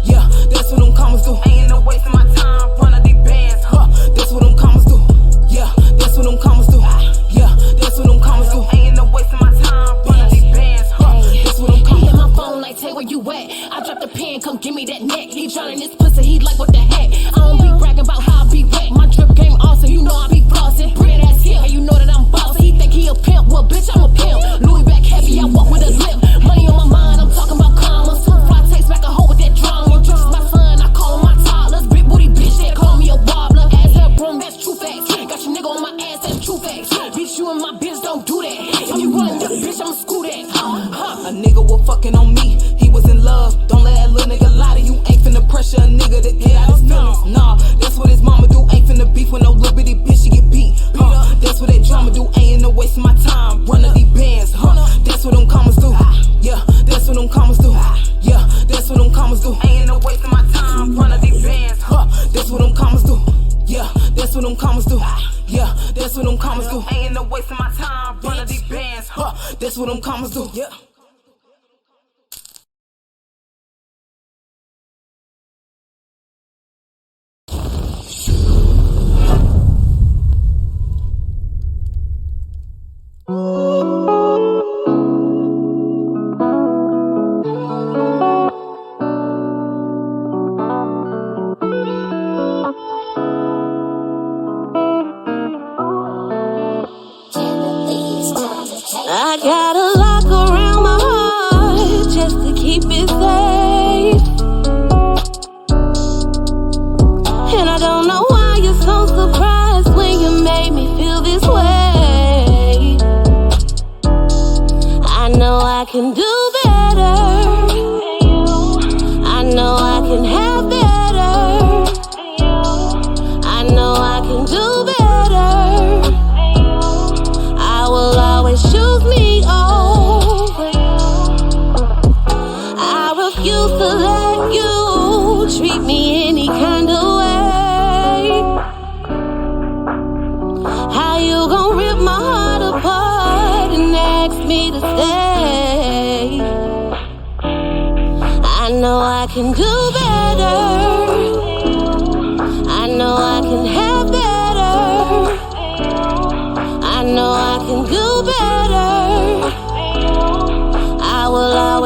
Yeah, that's what them commas do. Ain't no wasting my time. Run of these bands, that's what them commas do. Yeah, that's what them commas do. Yeah, that's what them commas do. Ain't no wasting my time. Run of these bands, that's what them commas do. He hit my phone like, Tay, where you at? I dropped the pen, come give me that neck. He drowning this pussy, he like, what the heck? I don't be bragging about how I be wet. My drip game awesome, you know I be flossing. Pretty ass here, you know that I'm bossy. He think he a pimp, well bitch I'm a pimp. Louis back heavy, I walk with a limp. Money on my mind, I'm talking about commas. Fly takes back a hoe with that drama. This is my son, I call him my toddlers. Big booty bitch, they call me a wobbler. Ass up broom, that's true facts. Got your nigga on my ass, that's true facts. Bitch, you and my bitch don't do that. If you running that bitch, I'ma screw that. A nigga was fucking on me, he was in love. Don't let that little nigga lie to you. Ain't finna pressure a nigga to get out his feelings. Nah, that's what his mama do. Ain't finna beef with no little bitty bitch, she get beat. That's what that drama do. Ain't no wasting my time. Run of these bands, that's what them commas do. Yeah, that's what them commas do. Yeah, that's what them commas do. Ain't no wasting my time. Run of these bands, that's what them commas do. Yeah, that's what them commas do. Yeah, that's what them commas do. Ain't no wasting my time. Run of these bands, that's what them commas do. Yeah. I got a lock around my heart just to keep it safe. And I don't know why you're so surprised when you made me feel this way. I know I can do better. I know I can have better. I know I can do better. I will always choose me over you. I refuse to let you treat me any kind of way. How you gon' rip my heart apart and ask me to stay? I know I can do better. I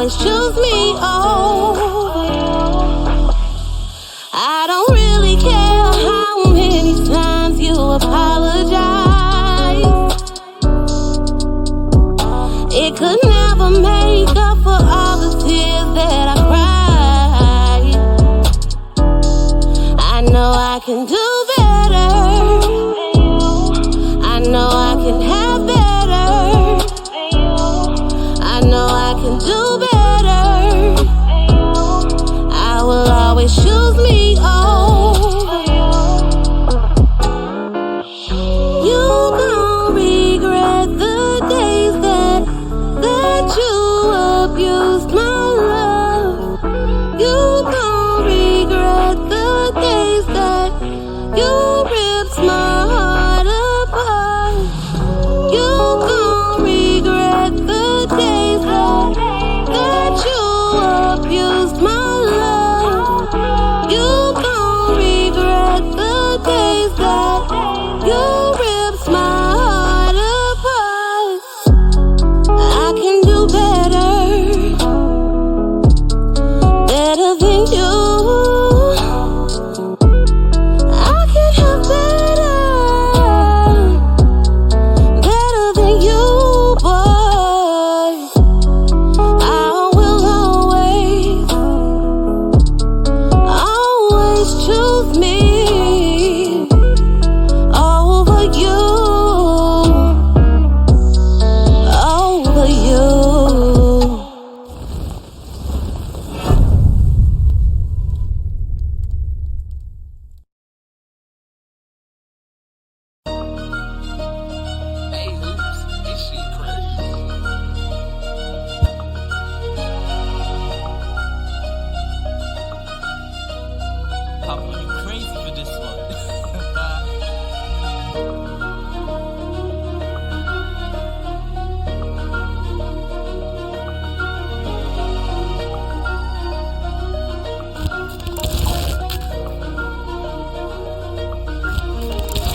always choose me over you. I don't really care how many times you apologize. It could never make up for all the tears that I cried. I know I can do better. I know I can have better. I know I can do better. I will always choose me over you. You gon' regret the days that you abused my love. You gon' regret the days that you ripped my heart apart. You gon' regret the days that you abused my love. You gon' regret the days that you ripped my heart apart. I can do better, better than you. I can have better, better than you, boy. I will always choose me over you, over you. Hey, hoops, this shit crazy. Papa, you crazy for this one.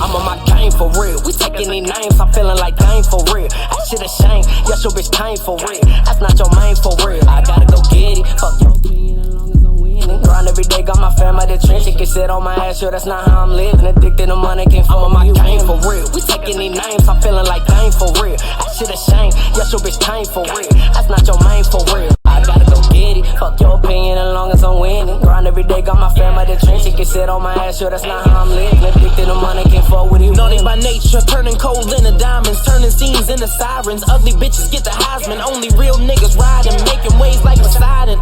I'm on my game for real. We taking these names, I'm feeling like game for real. That shit a shame, yes, your bitch came for real. That's not your main for real. I gotta go get it. Fuck your opinion as long as I'm winning. Grind every day, got my fam out the trench. It can sit on my ass, sure, that's not how I'm living. Addicted to money, can't fuck with my game for real. We taking these names, I'm feeling like game for real. That shit a shame, yes, your bitch came for real. That's not your main for real. I gotta go get it. Fuck your opinion as long as I'm winning. Grind every day, got my fam out the trench. It can sit on my ass, sure, that's not how I'm living. Addicted to money, can't fuck with you. Naughty by nature, turning coal into diamonds, turning scenes into sirens. Ugly bitches get the Heisman. Only real niggas riding, making waves like Poseidon.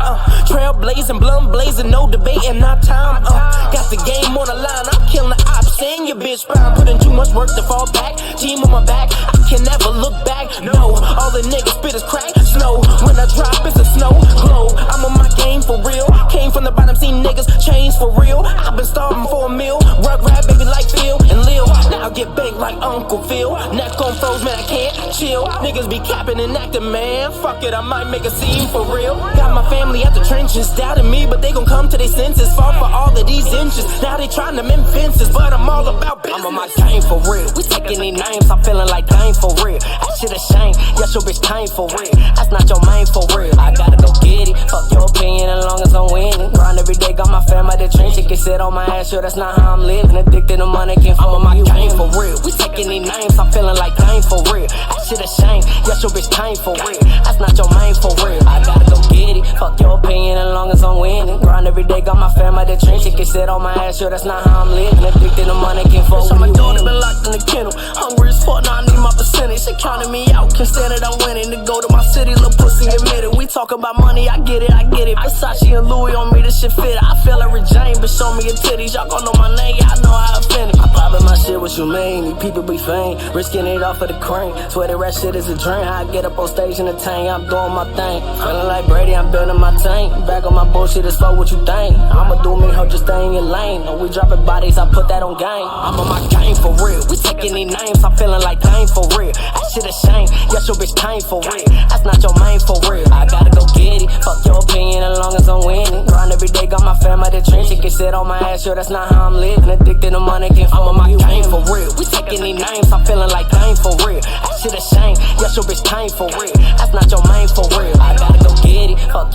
Trail blazing, blum blazing, no debating, not time. Got the game on the line, I'm killing the ops and your bitch fine. Put in too much work to fall back. Team on my back, I can never look back. No, all the niggas spit is crack snow. When I drop, it's a snow globe. I'm on my game for real. Came from the bottom, seen niggas change for real. I've been starving for a meal. Rug rap, baby, like Phil and Lil. Now I get baked like Uncle Phil. Neck on froze, man, I can't chill. Niggas be capping and acting, man. Fuck it, I might make a scene for real. Got my family at the trenches, doubting me, but they gon' come to their senses. Fall for all of these inches. Now they trying to mend fences, but I'm all about business. I'm on my game for real. We taking these names, I'm feeling like game for real. That shit a shame, yes, your bitch came for real. That's not your main for real. I gotta go get it. Fuck your opinion as long as I'm winning. Grind every day, got my fam out the trench. It can sit on my ass, sure, that's not how I'm living. Addicted to money, can't fuck with my game for real. We taking these names, I'm feeling like game for real. That shit a shame, yes, your bitch came for real. That's not your main for real. I gotta go get it. Fuck your opinion as long as I'm winning. Grind every day, got my fam out the trench. It can sit on my ass, sure, that's not how I'm living. Addicted to money, can't fuck with My you. daughter been locked in the kennel. Hungry as fuck, now I need my percentage. They counting me out, can't stand it, I'm winning. To go to my city, little pussy admitted. We talk about money, I get it, I get it. Versace and Louis on me, this shit fit. I feel like Rick James, but show me your titties. Y'all gon' know my name, yeah, I know how I offended. I poppin' my shit, what you mean? These people be fame, risking it off of the crane. Swear the rap shit is a dream. I get up on stage in the tank, I'm doing my thing. Feeling like Brady, I'm building my tank. Back on my bullshit, it's fuck what you think. I'ma do me, ho, just stay in your lane. When we dropping bodies, I put that on game. I'm on my game for real. We taking these names, I'm feeling like game for real. That shit a shame, yes, your bitch came for real. That's not your main for real. I gotta go get it. Fuck your opinion as long as I'm winning. Grind every day, got my fam out the trench. It can sit on my ass, sure, that's not how I'm living. Addicted to money, can't fuck with my game for real. We taking these names, I'm feeling like game for real. That shit a shame, yes, your bitch came for real. That's not your main for real. I gotta go get it. Fuck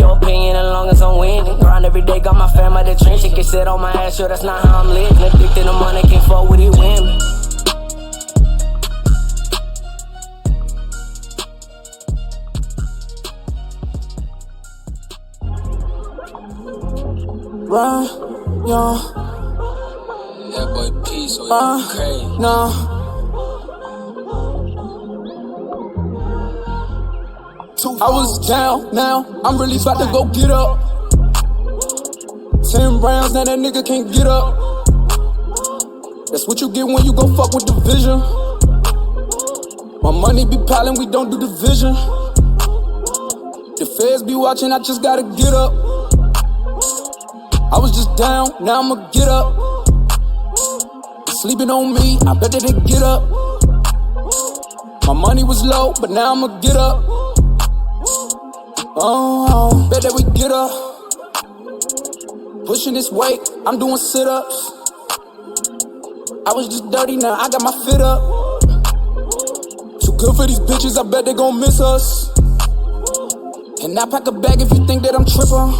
sit on my ass, sure that's not how I'm living. Addicted to money, can't fuck with it, women. Run, young. That boy Peace, so crazy. No. I was down, now I'm really about to go get up. 10 rounds, now that nigga can't get up. That's what you get when you go fuck with division. My money be piling, we don't do division. The feds be watching, I just gotta get up. I was just down, now I'ma get up. Sleeping on me, I bet that they get up. My money was low, but now I'ma get up. Oh, bet that we get up. Pushing this weight, I'm doing sit-ups. I was just dirty, now I got my fit up. Too good for these bitches, I bet they gon' miss us. And I pack a bag if you think that I'm trippin'.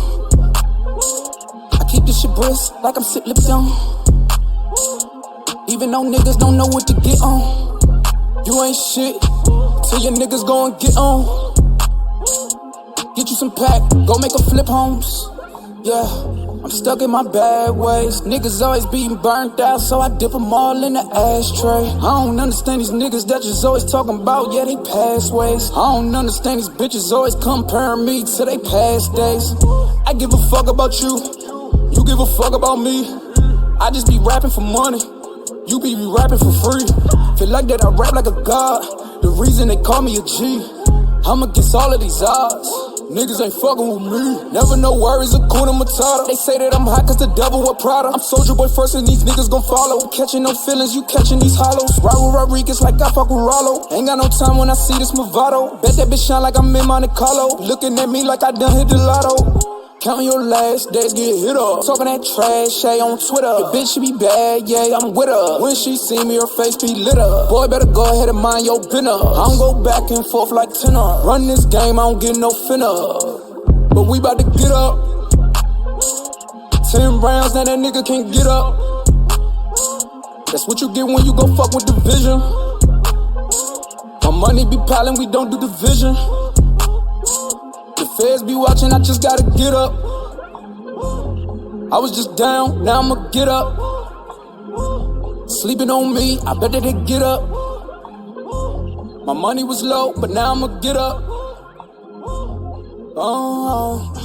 I keep this shit brisk like I'm sit lips on. Even though niggas don't know what to get on. You ain't shit till your niggas go and get on. Get you some pack, go make a flip homes. Yeah, I'm stuck in my bad ways. Niggas always being burnt out, so I dip them all in the ashtray. I don't understand these niggas that just always talking about, yeah, they past ways. I don't understand these bitches always comparing me to they past days. I give a fuck about you, you give a fuck about me. I just be rapping for money, you be rapping for free. Feel like that I rap like a god, the reason they call me a G. I'm against all of these odds, niggas ain't fucking with me. Never no worries, Hakuna Matata. They say that I'm hot cause the devil with Prada. I'm Soulja Boy first and these niggas gon' follow. Catching no feelings, you catching these hollows. Ride with Rodriguez like I fuck with Rollo. Ain't got no time when I see this Movado. Bet that bitch shine like I'm in Monte Carlo. Looking at me like I done hit the lotto. Counting your last days, get hit up. Talking that trash, hey, on Twitter. Your bitch, she be bad, yeah, I'm with her. When she see me, her face be lit up. Boy, better go ahead and mind your business. I don't go back and forth like tenor. Run this game, I don't get no finna. But we bout to get up. 10 rounds, now that nigga can't get up. That's what you get when you go fuck with division. My money be piling, we don't do division. The feds be watching, I just gotta get up. I was just down, now I'ma get up. Sleeping on me, I bet that they get up. My money was low, but now I'ma get up. Oh.